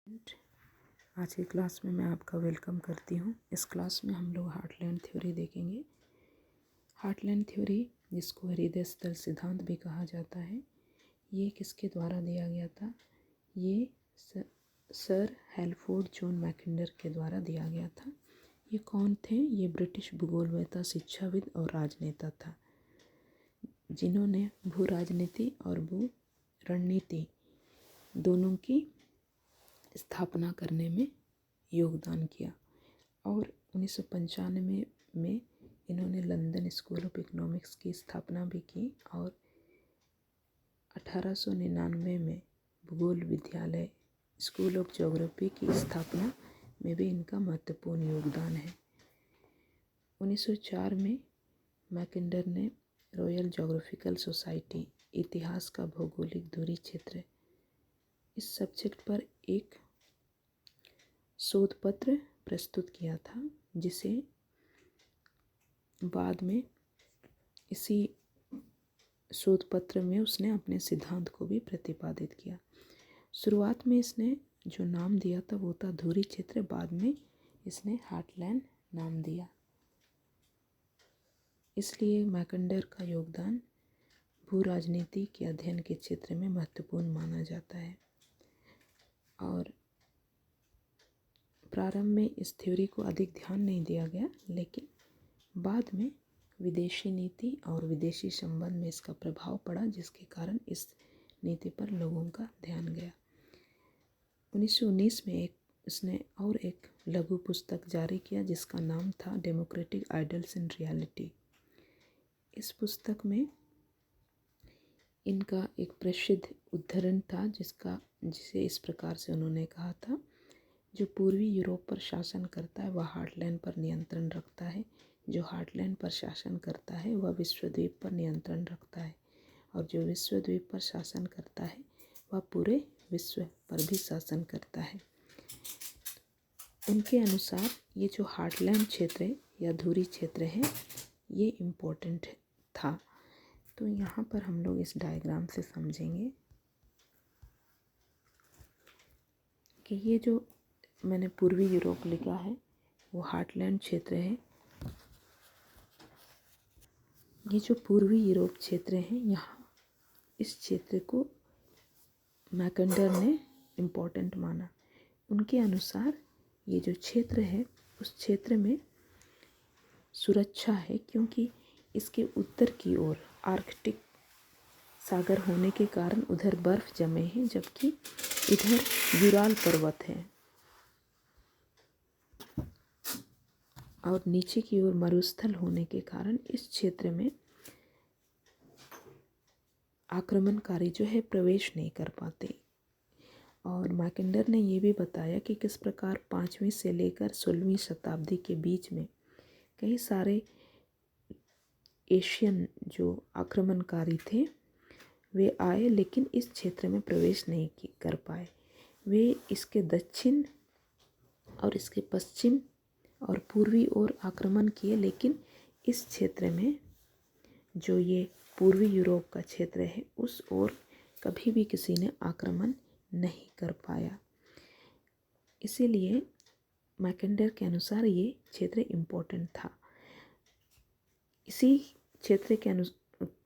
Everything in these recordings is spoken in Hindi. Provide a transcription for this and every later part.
आज की क्लास में मैं आपका वेलकम करती हूँ। इस क्लास में हम लोग हार्टलैंड थ्योरी देखेंगे। हार्टलैंड थ्योरी, जिसको हृदय स्थल सिद्धांत भी कहा जाता है, ये किसके द्वारा दिया गया था? ये सर हैलफोर्ड जॉन मैकिन्डर के द्वारा दिया गया था। ये कौन थे? ये ब्रिटिश भूगोलवेत्ता, शिक्षाविद और राजनेता था, जिन्होंने भू राजनीति और भू रणनीति दोनों की स्थापना करने में योगदान किया। और 1995 में इन्होंने लंदन स्कूल ऑफ इकोनॉमिक्स की स्थापना भी की और 1899 में भूगोल विद्यालय स्कूल ऑफ ज्योग्राफी की स्थापना में भी इनका महत्वपूर्ण योगदान है। 1904 में मैकिन्डर ने रॉयल ज्योग्राफिकल सोसाइटी इतिहास का भौगोलिक दूरी क्षेत्र इस सब्जेक्ट पर एक शोध पत्र प्रस्तुत किया था, जिसे बाद में इसी शोध पत्र में उसने अपने सिद्धांत को भी प्रतिपादित किया। शुरुआत में इसने जो नाम दिया था वो था धुरी क्षेत्र, बाद में इसने हार्टलैंड नाम दिया। इसलिए मैकिन्डर का योगदान भू राजनीति के अध्ययन के क्षेत्र में महत्वपूर्ण माना जाता है। और प्रारंभ में इस थ्योरी को अधिक ध्यान नहीं दिया गया, लेकिन बाद में विदेशी नीति और विदेशी संबंध में इसका प्रभाव पड़ा, जिसके कारण इस नीति पर लोगों का ध्यान गया। 1919 में इसने और एक लघु पुस्तक जारी किया, जिसका नाम था डेमोक्रेटिक आइडियल्स इन रियलिटी। इस पुस्तक में इनका एक प्रसिद्ध उद्धरण था, जिसे इस प्रकार से उन्होंने कहा था: जो पूर्वी यूरोप पर शासन करता है वह हार्टलैंड पर नियंत्रण रखता है, जो हार्टलैंड पर शासन करता है वह विश्वद्वीप पर नियंत्रण रखता है, और जो विश्वद्वीप पर शासन करता है वह पूरे विश्व पर भी शासन करता है। उनके अनुसार ये जो हार्टलैंड क्षेत्र या धुरी क्षेत्र है, ये इम्पोर्टेंट था। तो यहाँ पर हम लोग इस डायग्राम से समझेंगे कि ये जो मैंने पूर्वी यूरोप लिखा है वो हार्टलैंड क्षेत्र है। ये जो पूर्वी यूरोप क्षेत्र है, यहाँ इस क्षेत्र को मैकिन्डर ने इम्पोर्टेंट माना। उनके अनुसार ये जो क्षेत्र है उस क्षेत्र में सुरक्षा है, क्योंकि इसके उत्तर की ओर आर्कटिक सागर होने के कारण उधर बर्फ जमे हैं, जबकि इधर यूराल पर्वत है, और नीचे की ओर मरुस्थल होने के कारण इस क्षेत्र में आक्रमणकारी जो है प्रवेश नहीं कर पाते। और मैकिन्डर ने ये भी बताया कि किस प्रकार 5वीं से लेकर 16वीं शताब्दी के बीच में कई सारे एशियन जो आक्रमणकारी थे वे आए, लेकिन इस क्षेत्र में प्रवेश नहीं कर पाए। वे इसके दक्षिण और इसके पश्चिम और पूर्वी ओर आक्रमण किए, लेकिन इस क्षेत्र में जो ये पूर्वी यूरोप का क्षेत्र है उस ओर कभी भी किसी ने आक्रमण नहीं कर पाया। इसीलिए मैकिन्डर के अनुसार ये क्षेत्र इम्पोर्टेंट था। इसी क्षेत्र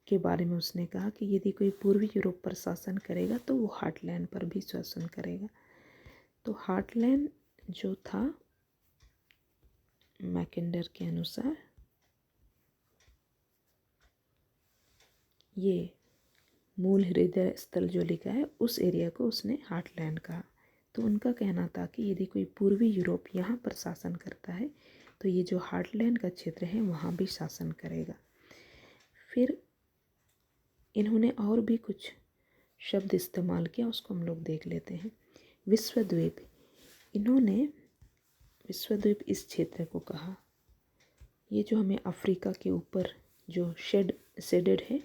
के बारे में उसने कहा कि यदि कोई पूर्वी यूरोप पर शासन करेगा तो वो हार्टलैंड पर भी शासन करेगा। तो हार्टलैंड जो था मैकिन्डर के अनुसार ये मूल हृदय स्थल जो लिखा है उस एरिया को उसने हार्टलैंड कहा। तो उनका कहना था कि यदि कोई पूर्वी यूरोप यहाँ पर शासन करता है तो ये जो हार्टलैंड का क्षेत्र है वहाँ भी शासन करेगा। फिर इन्होंने और भी कुछ शब्द इस्तेमाल किया, उसको हम लोग देख लेते हैं। विश्वद्वीप, इन्होंने विश्वद्वीप इस क्षेत्र को कहा। ये जो हमें अफ्रीका के ऊपर जो शेडेड है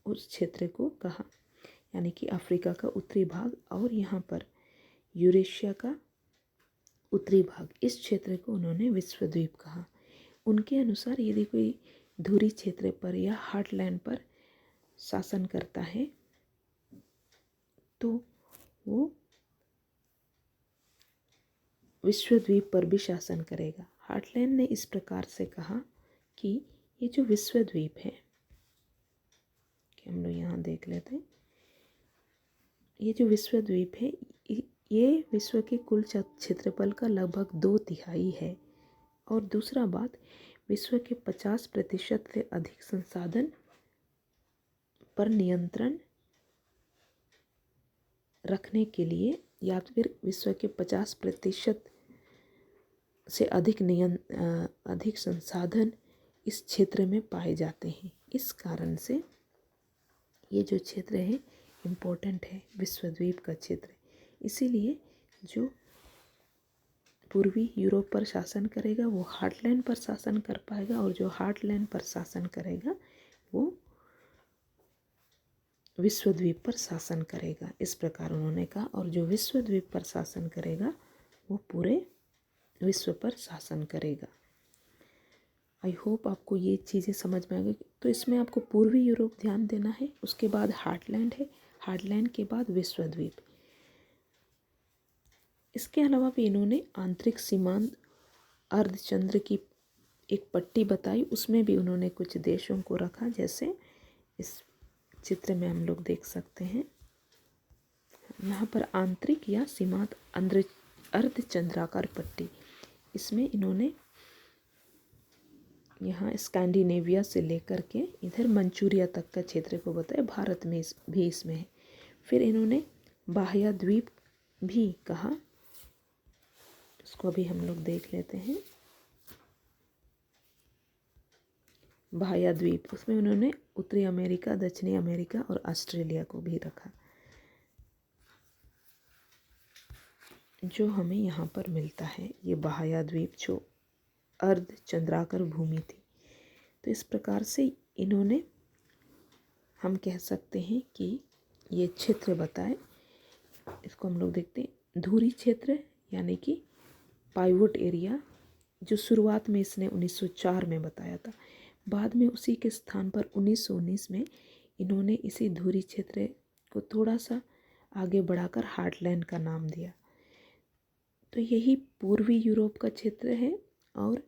उस क्षेत्र को कहा, यानी कि अफ्रीका का उत्तरी भाग और यहाँ पर यूरेशिया का उत्तरी भाग, इस क्षेत्र को उन्होंने विश्वद्वीप कहा। उनके अनुसार यदि कोई धुरी क्षेत्र पर या हार्टलैंड पर शासन करता है तो वो विश्वद्वीप पर भी शासन करेगा। हार्टलैंड ने इस प्रकार से कहा कि ये जो विश्वद्वीप है, कि हम लोग यहाँ देख लेते हैं, ये जो विश्वद्वीप है ये विश्व के कुल क्षेत्रफल का लगभग 2/3 है। और दूसरा बात, विश्व के 50% से अधिक संसाधन पर नियंत्रण रखने के लिए, या फिर विश्व के 50% से अधिक संसाधन इस क्षेत्र में पाए जाते हैं। इस कारण से ये जो क्षेत्र है इम्पोर्टेंट है, विश्वद्वीप का क्षेत्र। इसीलिए जो पूर्वी यूरोप पर शासन करेगा वो हार्टलैंड पर शासन कर पाएगा, और जो हार्टलैंड पर शासन करेगा वो विश्वद्वीप पर शासन करेगा। इस प्रकार उन्होंने कहा, और जो विश्वद्वीप पर शासन करेगा वो पूरे विश्व पर शासन करेगा। आई होप आपको ये चीज़ें समझ में आ गई। तो इसमें आपको पूर्वी यूरोप ध्यान देना है, उसके बाद हार्टलैंड है, हार्टलैंड के बाद विश्वद्वीप। इसके अलावा भी इन्होंने आंतरिक सीमांत अर्धचंद्र की एक पट्टी बताई, उसमें भी उन्होंने कुछ देशों को रखा, जैसे इस चित्र में हम लोग देख सकते हैं। यहाँ पर आंतरिक या सीमांत अर्धचंद्राकार पट्टी, इसमें इन्होंने यहाँ स्कैंडिनेविया से लेकर के इधर मंचूरिया तक का क्षेत्र को बताया, भारत में भी इसमें है। फिर इन्होंने बाह्य द्वीप भी कहा, उसको अभी हम लोग देख लेते हैं। बाह्य द्वीप, उसमें उन्होंने उत्तरी अमेरिका, दक्षिणी अमेरिका और ऑस्ट्रेलिया को भी रखा, जो हमें यहाँ पर मिलता है ये बाह्य द्वीप जो अर्धचंद्राकार भूमि थी। तो इस प्रकार से इन्होंने, हम कह सकते हैं कि ये क्षेत्र बताए। इसको हम लोग देखते हैं धुरी क्षेत्र, यानी कि पाइवोट एरिया, जो शुरुआत में इसने 1904 में बताया था। बाद में उसी के स्थान पर 1919 में इन्होंने इसी धुरी क्षेत्र को थोड़ा सा आगे बढ़ाकर हार्टलैंड का नाम दिया। तो यही पूर्वी यूरोप का क्षेत्र है, और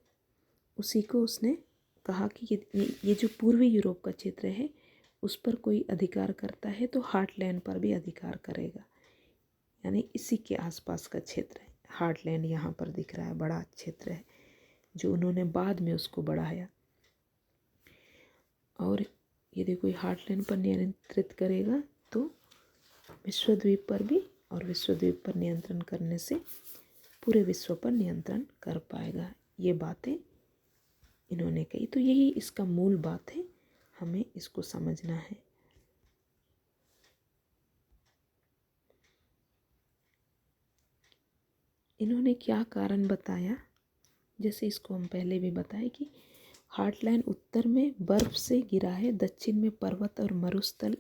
उसी को उसने कहा कि ये जो पूर्वी यूरोप का क्षेत्र है उस पर कोई अधिकार करता है तो हार्टलैंड पर भी अधिकार करेगा, यानी इसी के आसपास का क्षेत्र है। हार्टलैंड यहाँ पर दिख रहा है, बड़ा क्षेत्र है जो उन्होंने बाद में उसको बढ़ाया। और यदि कोई हार्टलैंड पर नियंत्रित करेगा तो विश्वद्वीप पर भी, और विश्वद्वीप पर नियंत्रण करने से पूरे विश्व पर नियंत्रण कर पाएगा। ये बातें इन्होंने कही। तो यही इसका मूल बात है, हमें इसको समझना है। इन्होंने क्या कारण बताया, जैसे इसको हम पहले भी बताए कि हार्टलैंड उत्तर में बर्फ से घिरा है, दक्षिण में पर्वत और मरुस्थल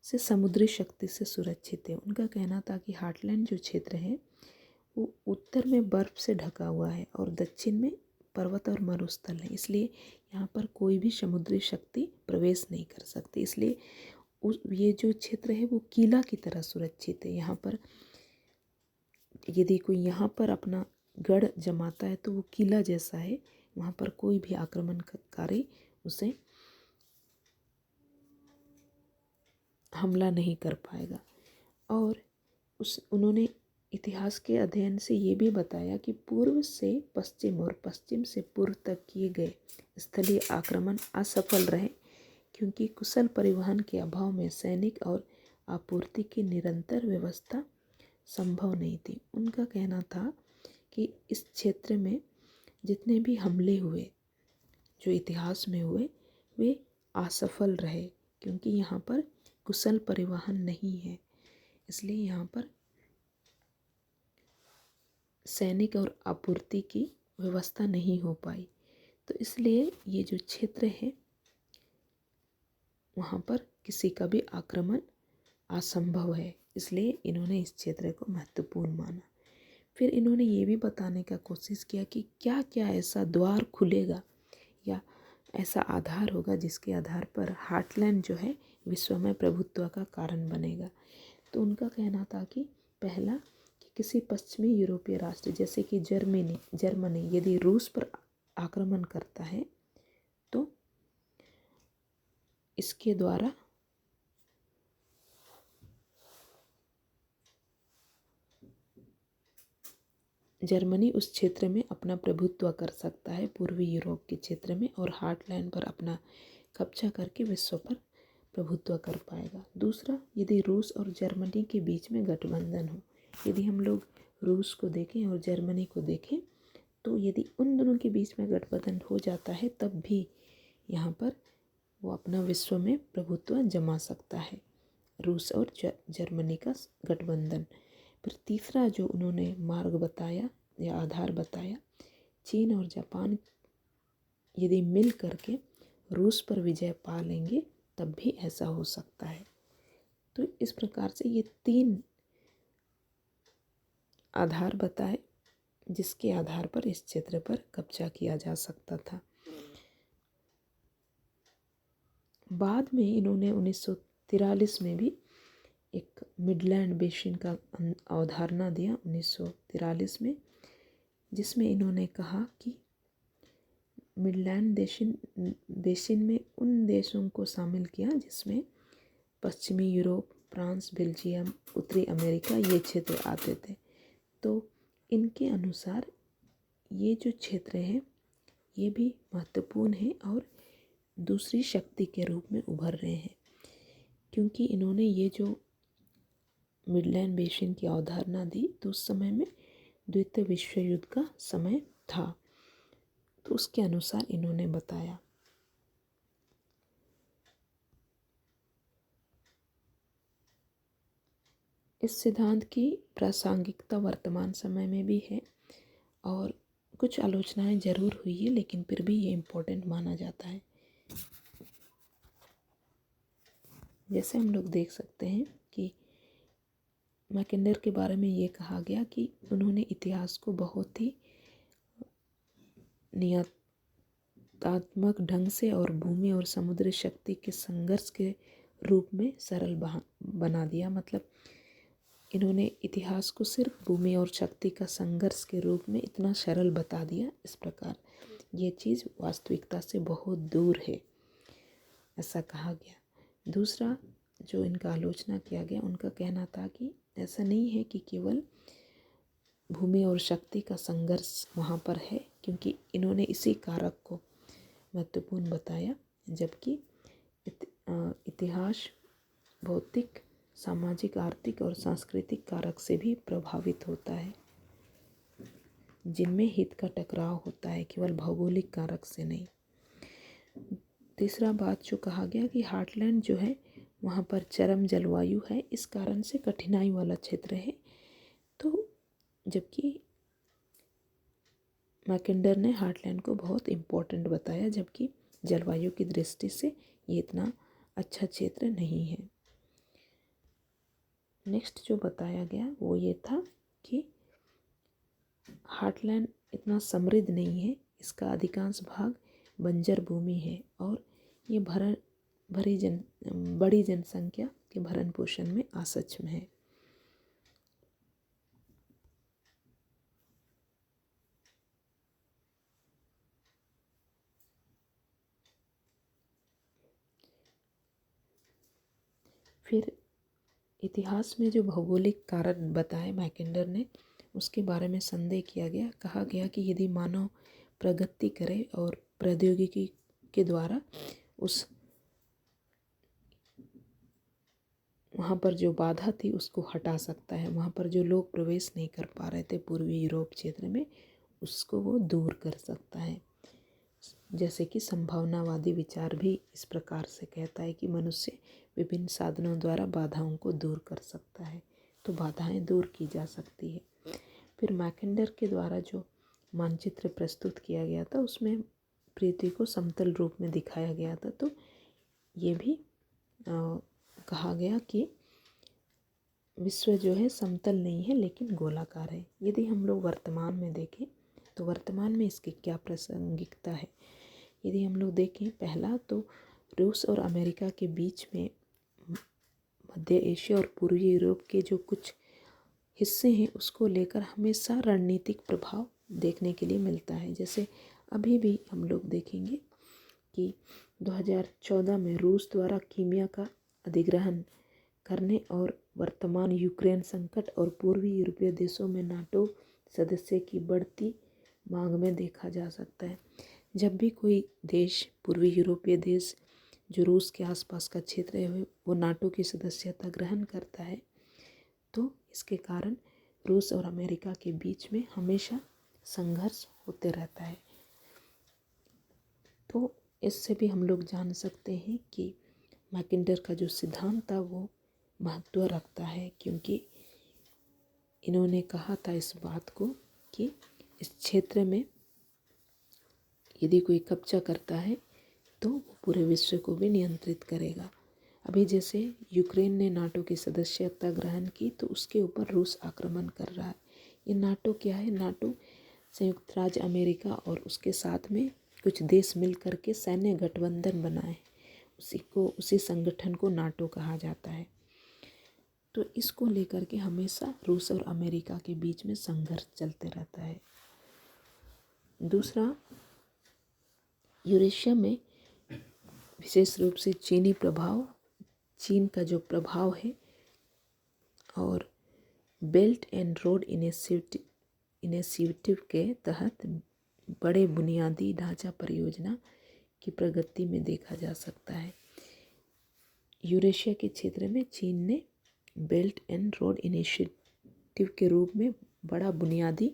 से समुद्री शक्ति से सुरक्षित है। उनका कहना था कि हार्टलैंड जो क्षेत्र है वो उत्तर में बर्फ से ढका हुआ है और दक्षिण में पर्वत और मरुस्थल है, इसलिए यहाँ पर कोई भी समुद्री शक्ति प्रवेश नहीं कर सकती। इसलिए ये जो क्षेत्र है वो किला की तरह सुरक्षित है। यहाँ पर यदि कोई यहाँ पर अपना गढ़ जमाता है तो वो किला जैसा है, वहाँ पर कोई भी आक्रमणकारी उसे हमला नहीं कर पाएगा। और उन्होंने इतिहास के अध्ययन से ये भी बताया कि पूर्व से पश्चिम और पश्चिम से पूर्व तक किए गए स्थलीय आक्रमण असफल रहे, क्योंकि कुशल परिवहन के अभाव में सैनिक और आपूर्ति की निरंतर व्यवस्था संभव नहीं थी। उनका कहना था कि इस क्षेत्र में जितने भी हमले हुए जो इतिहास में हुए वे असफल रहे, क्योंकि यहाँ पर कुशल परिवहन नहीं है, इसलिए यहाँ पर सैनिक और आपूर्ति की व्यवस्था नहीं हो पाई। तो इसलिए ये जो क्षेत्र है वहाँ पर किसी का भी आक्रमण असंभव है, इसलिए इन्होंने इस क्षेत्र को महत्वपूर्ण माना। फिर इन्होंने ये भी बताने का कोशिश किया कि क्या क्या ऐसा द्वार खुलेगा या ऐसा आधार होगा जिसके आधार पर हार्टलैंड जो है विश्व में प्रभुत्व का कारण बनेगा। तो उनका कहना था कि पहला, कि किसी पश्चिमी यूरोपीय राष्ट्र जैसे कि जर्मनी यदि रूस पर आक्रमण करता है तो इसके द्वारा जर्मनी उस क्षेत्र में अपना प्रभुत्व कर सकता है, पूर्वी यूरोप के क्षेत्र में, और हार्टलैंड पर अपना कब्जा करके विश्व पर प्रभुत्व कर पाएगा। दूसरा, यदि रूस और जर्मनी के बीच में गठबंधन हो, यदि हम लोग रूस को देखें और जर्मनी को देखें तो यदि उन दोनों के बीच में गठबंधन हो जाता है तब भी यहाँ पर वो अपना विश्व में प्रभुत्व जमा सकता है, रूस और जर्मनी का गठबंधन। फिर तीसरा जो उन्होंने मार्ग बताया या आधार बताया, चीन और जापान यदि मिल करके रूस पर विजय पा लेंगे तब भी ऐसा हो सकता है। तो इस प्रकार से ये 3 आधार बताए जिसके आधार पर इस क्षेत्र पर कब्जा किया जा सकता था। बाद में इन्होंने 1943 में भी एक मिडलैंड बेसिन का अवधारणा दिया 1943 में, जिसमें इन्होंने कहा कि मिडलैंड बेसिन में उन देशों को शामिल किया जिसमें पश्चिमी यूरोप, फ्रांस, बेल्जियम, उत्तरी अमेरिका ये क्षेत्र आते थे। तो इनके अनुसार ये जो क्षेत्र हैं ये भी महत्वपूर्ण है और दूसरी शक्ति के रूप में उभर रहे हैं, क्योंकि इन्होंने ये जो मिडलैंड बेसिन की अवधारणा दी तो उस समय में द्वितीय विश्व युद्ध का समय था, तो उसके अनुसार इन्होंने बताया। इस सिद्धांत की प्रासंगिकता वर्तमान समय में भी है और कुछ आलोचनाएं जरूर हुई है, लेकिन फिर भी ये इम्पोर्टेंट माना जाता है। जैसे हम लोग देख सकते हैं कि मैकेंडर के बारे में ये कहा गया कि उन्होंने इतिहास को बहुत ही नियतात्मक ढंग से और भूमि और समुद्री शक्ति के संघर्ष के रूप में सरल बना दिया। मतलब इन्होंने इतिहास को सिर्फ भूमि और शक्ति का संघर्ष के रूप में इतना सरल बता दिया। इस प्रकार ये चीज़ वास्तविकता से बहुत दूर है, ऐसा कहा गया। दूसरा जो इनका आलोचना किया गया, उनका कहना था कि ऐसा नहीं है कि केवल भूमि और शक्ति का संघर्ष वहाँ पर है, क्योंकि इन्होंने इसी कारक को महत्वपूर्ण बताया, जबकि इतिहास भौतिक, सामाजिक, आर्थिक और सांस्कृतिक कारक से भी प्रभावित होता है, जिनमें हित का टकराव होता है, केवल भौगोलिक कारक से नहीं। तीसरा बात जो कहा गया कि हार्टलैंड जो है वहाँ पर चरम जलवायु है, इस कारण से कठिनाई वाला क्षेत्र है। तो जबकि मैकेंडर ने हार्टलैंड को बहुत इम्पोर्टेंट बताया, जबकि जलवायु की दृष्टि से ये इतना अच्छा क्षेत्र नहीं है। नेक्स्ट जो बताया गया वो ये था कि हार्टलैंड इतना समृद्ध नहीं है, इसका अधिकांश भाग बंजर भूमि है और ये बड़ी जनसंख्या के भरण पोषण में असक्षम है। फिर इतिहास में जो भौगोलिक कारण बताए मैकेंडर ने, उसके बारे में संदेह किया गया। कहा गया कि यदि मानव प्रगति करे और प्रौद्योगिकी के द्वारा उस वहाँ पर जो बाधा थी उसको हटा सकता है, वहाँ पर जो लोग प्रवेश नहीं कर पा रहे थे पूर्वी यूरोप क्षेत्र में, उसको वो दूर कर सकता है। जैसे कि संभावनावादी विचार भी इस प्रकार से कहता है कि मनुष्य विभिन्न साधनों द्वारा बाधाओं को दूर कर सकता है, तो बाधाएं दूर की जा सकती है। फिर मैकेंडर के द्वारा जो मानचित्र प्रस्तुत किया गया था उसमें पृथ्वी को समतल रूप में दिखाया गया था, तो ये भी कहा गया कि विश्व जो है समतल नहीं है लेकिन गोलाकार है। यदि हम लोग वर्तमान में देखें तो वर्तमान में इसकी क्या प्रासंगिकता है, यदि हम लोग देखें, पहला तो रूस और अमेरिका के बीच में मध्य एशिया और पूर्वी यूरोप के जो कुछ हिस्से हैं उसको लेकर हमेशा रणनीतिक प्रभाव देखने के लिए मिलता है। जैसे अभी भी हम लोग देखेंगे कि 2014 में रूस द्वारा कीमिया का अधिग्रहण करने और वर्तमान यूक्रेन संकट और पूर्वी यूरोपीय देशों में नाटो सदस्य की बढ़ती मांग में देखा जा सकता है। जब भी कोई देश, पूर्वी यूरोपीय देश जो रूस के आसपास का क्षेत्र है, वो नाटो की सदस्यता ग्रहण करता है, तो इसके कारण रूस और अमेरिका के बीच में हमेशा संघर्ष होते रहता है। तो इससे भी हम लोग जान सकते हैं कि मैकेंडर का जो सिद्धांत था वो महत्व रखता है, क्योंकि इन्होंने कहा था इस बात को कि इस क्षेत्र में यदि कोई कब्जा करता है तो वो पूरे विश्व को भी नियंत्रित करेगा। अभी जैसे यूक्रेन ने नाटो की सदस्यता ग्रहण की तो उसके ऊपर रूस आक्रमण कर रहा है। ये नाटो क्या है? नाटो संयुक्त राज्य अमेरिका और उसके साथ में कुछ देश मिल कर के सैन्य गठबंधन बनाए, उसी संगठन को नाटो कहा जाता है। तो इसको लेकर के हमेशा रूस और अमेरिका के बीच में संघर्ष चलते रहता है। दूसरा, यूरेशिया में विशेष रूप से चीन का जो प्रभाव है और बेल्ट एंड रोड इनिशिएटिव के तहत बड़े बुनियादी ढांचा परियोजना की प्रगति में देखा जा सकता है। यूरेशिया के क्षेत्र में चीन ने बेल्ट एंड रोड इनिशिएटिव के रूप में बड़ा बुनियादी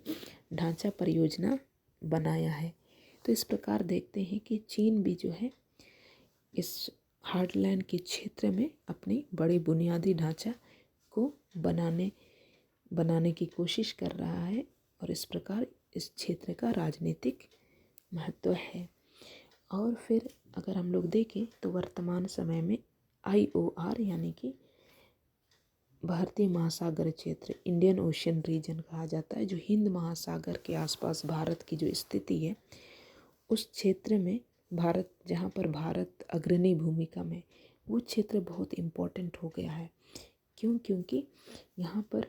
ढांचा परियोजना बनाया है। तो इस प्रकार देखते हैं कि चीन भी जो है इस हार्टलैंड के क्षेत्र में अपनी बड़ी बुनियादी ढांचा को बनाने की कोशिश कर रहा है और इस प्रकार इस क्षेत्र का राजनीतिक महत्व है। और फिर अगर हम लोग देखें तो वर्तमान समय में IOR यानी कि भारतीय महासागर क्षेत्र, इंडियन ओशियन रीजन कहा जाता है, जो हिंद महासागर के आसपास भारत की जो स्थिति है उस क्षेत्र में भारत, जहाँ पर भारत अग्रणी भूमिका में, वो क्षेत्र बहुत इम्पोर्टेंट हो गया है। क्योंकि यहाँ पर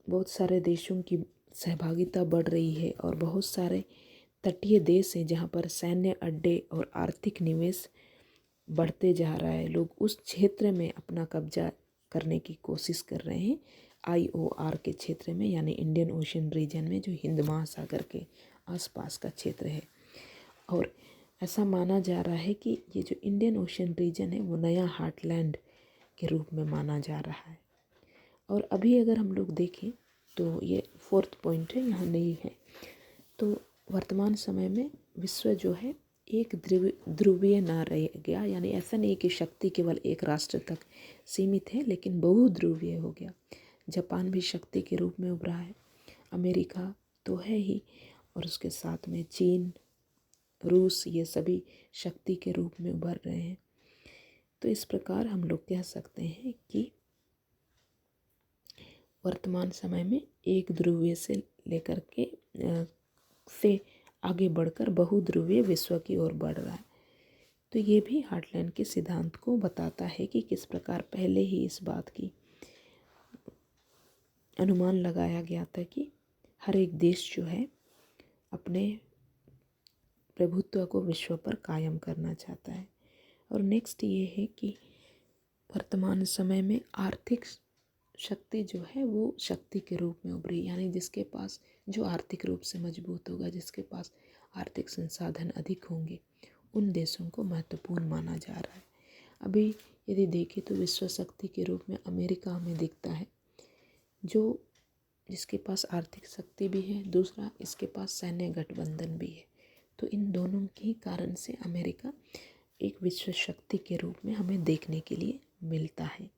बहुत सारे देशों की सहभागिता बढ़ रही है और बहुत सारे तटीय देश हैं जहाँ पर सैन्य अड्डे और आर्थिक निवेश बढ़ते जा रहा है। लोग उस क्षेत्र में अपना कब्जा करने की कोशिश कर रहे हैं IOR के क्षेत्र में, यानी इंडियन ओशियन रीजन में, जो हिंद महासागर के आसपास का क्षेत्र है। और ऐसा माना जा रहा है कि ये जो इंडियन ओशियन रीजन है वो नया हार्टलैंड के रूप में माना जा रहा है। और अभी अगर हम लोग देखें तो ये 4th पॉइंट है, यहाँ नहीं है। तो वर्तमान समय में विश्व जो है एक ध्रुवीय ना रह गया, यानी ऐसा नहीं कि शक्ति केवल एक राष्ट्र तक सीमित है, लेकिन बहुध्रुवीय हो गया। जापान भी शक्ति के रूप में उभरा है, अमेरिका तो है ही, और उसके साथ में चीन, रूस, ये सभी शक्ति के रूप में उभर रहे हैं। तो इस प्रकार हम लोग कह सकते हैं कि वर्तमान समय में एक ध्रुवीय से लेकर के से आगे बढ़कर बहुध्रुवीय विश्व की ओर बढ़ रहा है। तो ये भी हार्टलैंड के सिद्धांत को बताता है कि किस प्रकार पहले ही इस बात की अनुमान लगाया गया था कि हर एक देश जो है अपने प्रभुत्व को विश्व पर कायम करना चाहता है। और नेक्स्ट ये है कि वर्तमान समय में आर्थिक शक्ति जो है वो शक्ति के रूप में उभरी, यानी जिसके पास जो आर्थिक रूप से मजबूत होगा, जिसके पास आर्थिक संसाधन अधिक होंगे, उन देशों को महत्वपूर्ण माना जा रहा है। अभी यदि देखें तो विश्व शक्ति के रूप में अमेरिका हमें दिखता है, जिसके पास आर्थिक शक्ति भी है, दूसरा इसके पास सैन्य गठबंधन भी है। तो इन दोनों के कारण से अमेरिका एक विश्व शक्ति के रूप में हमें देखने के लिए मिलता है।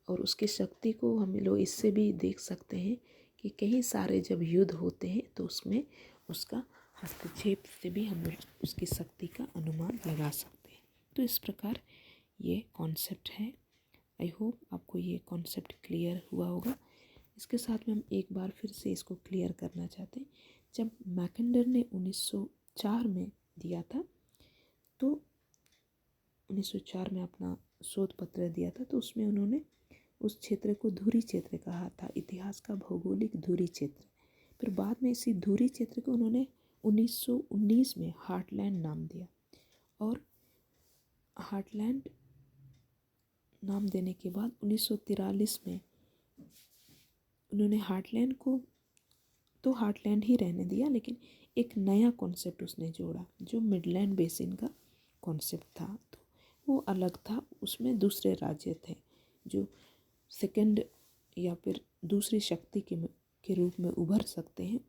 और उसकी शक्ति को हम लोग इससे भी देख सकते हैं कि कई सारे जब युद्ध होते हैं तो उसमें उसका हस्तक्षेप से भी हम उसकी शक्ति का अनुमान लगा सकते हैं। तो इस प्रकार ये कॉन्सेप्ट है। आई होप आपको ये कॉन्सेप्ट क्लियर हुआ होगा। इसके साथ में हम एक बार फिर से इसको क्लियर करना चाहते हैं। जब मैकेंडर ने 1904 में दिया था, तो 1904 में अपना शोध पत्र दिया था, तो उसमें उन्होंने उस क्षेत्र को धुरी क्षेत्र कहा था, इतिहास का भौगोलिक धुरी क्षेत्र। फिर बाद में इसी धुरी क्षेत्र को उन्होंने 1919 में हार्टलैंड नाम दिया। और हार्टलैंड नाम देने के बाद 1943 में उन्होंने हार्टलैंड को तो हार्टलैंड ही रहने दिया, लेकिन एक नया कॉन्सेप्ट उसने जोड़ा जो मिडलैंड बेसिन का कॉन्सेप्ट था। तो वो अलग था, उसमें दूसरे राज्य थे जो सेकंड या फिर दूसरी शक्ति के रूप में उभर सकते हैं,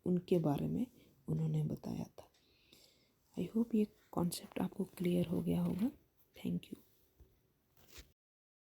उनके बारे में उन्होंने बताया था। आई होप ये कॉन्सेप्ट आपको क्लियर हो गया होगा। Thank you.